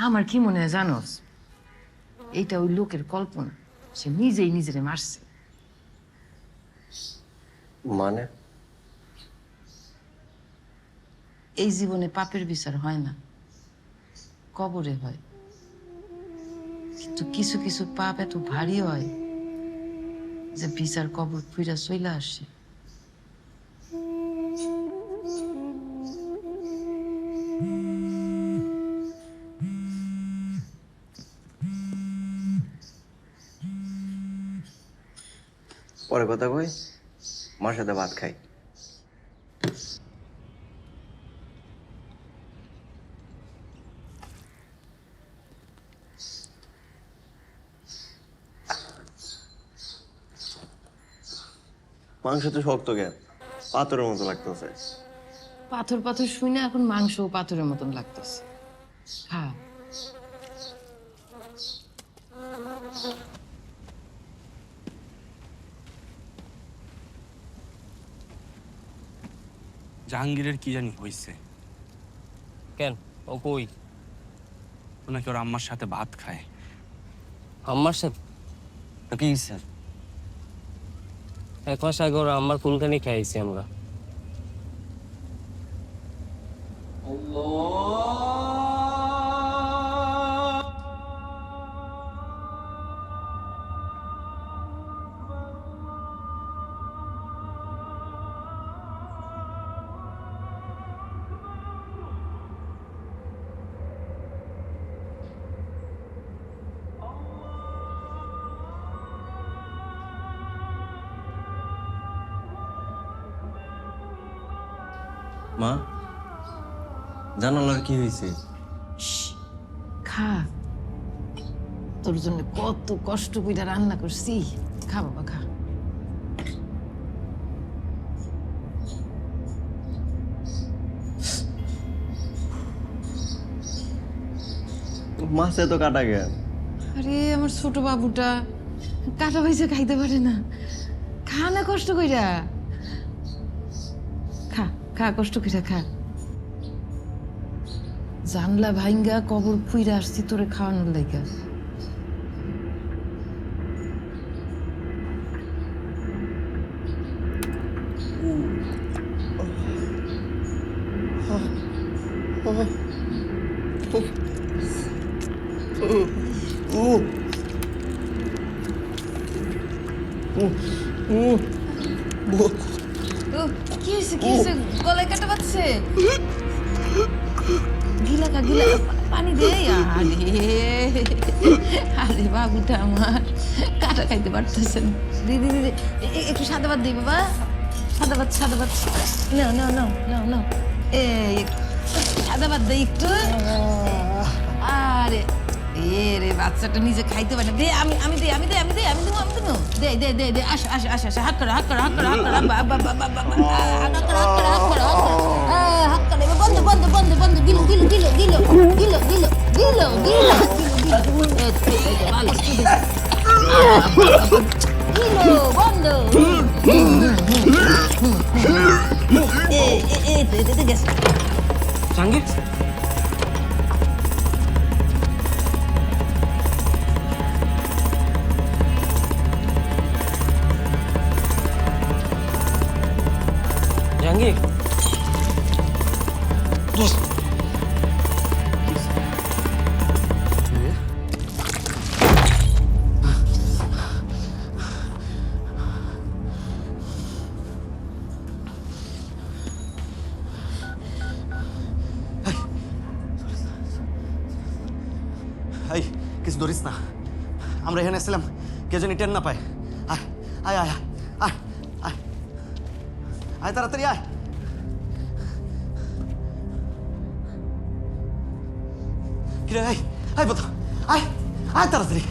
আমার কি মনে হয় জানোস, এইটা ওই লোকের কল্পনা। সে নিজেই নিজেরে মারছে। মানে? এই জীবনে পাপের বিচার হয় না, কবরে হয়। কিন্তু কিছু কিছু পাপ এত ভারী হয় যে বিচার কবর ফিরা চইলা আসে। পরে কথা কই, মার সাথে ভাত খাই। মাংস তো শক্ত কেন, পাথরের মতো লাগতেছে। পাথর পাথর শুই না, এখন মাংস পাথরের মতন লাগতেছে। খা। জাহাঙ্গীরের কি জানি হয়েছে, কেন? ও কই? ও নাকি ওর আম্মার সাথে ভাত খায়। আম্মার সাথে? তো কি স্যার? 1 মাস আগে ওরা আম্মার কুলখানি খাইছি আমরা। মা, জানালার কি হয়েছে? খা। তোর জন্য কত কষ্ট কইরা রান্না করছি। খা বাবা, খা। মাছে তো কাটা গেল। আরে আমার ছোট বাবুটা কাটা পয়সা খাইতে পারে না। খা না কষ্ট কইরা। খা খা, কষ্ট কইরা খা। জানলা ভাইঙ্গা কবর খুইরা আসছি তোরে খাওয়ানোর লাইগা। কি হয়েছে, কি হয়েছে? গলায় কাটা বাজছে? গিলা খা, গিলা খা, পানি দে। আরে আরে বাবুটা আমার কাটা খাইতে পারতেছেন। দিদি দিদি, একটু সাদা ভাত দিই বাবা। সাদা ভাত, সাদা ভাত। নাও নাও নাও নাও নাও। এই সাদা ভাত দেই একটু। আরে এ রে, বাচ্চাটা নিজে খাইতে পারে না। দে, আমি আমি দে, আমি দে, আমি দে, আমি দেবো, আমি দেবো। দে দে দে দে, আসো আসো আসো আসো, হাত করো, হাত করো, হাত করো, হাত করো। বাবা বাবা বাবা, হাত করো, হাত করো, হাত করো, হাত করো। হাত করো, এবার বন্ধ বন্ধ বন্ধ বন্ধ। গিলো গিলো গিলো গিলো গিলো গিলো গিলো গিলো গিলো বন্ধ। গেছে জাহাঙ্গীর, জাহাঙ্গীর, এই কিছু ধরিস না, আমরা এখানে এসেছিলাম, কে জানি টেন না পায়। আয় আয় আয় আয় আয় আয়, তাড়াতাড়ি আয়। কিরে, আয় আয় বোধ, আয় আয় তাড়াতাড়ি।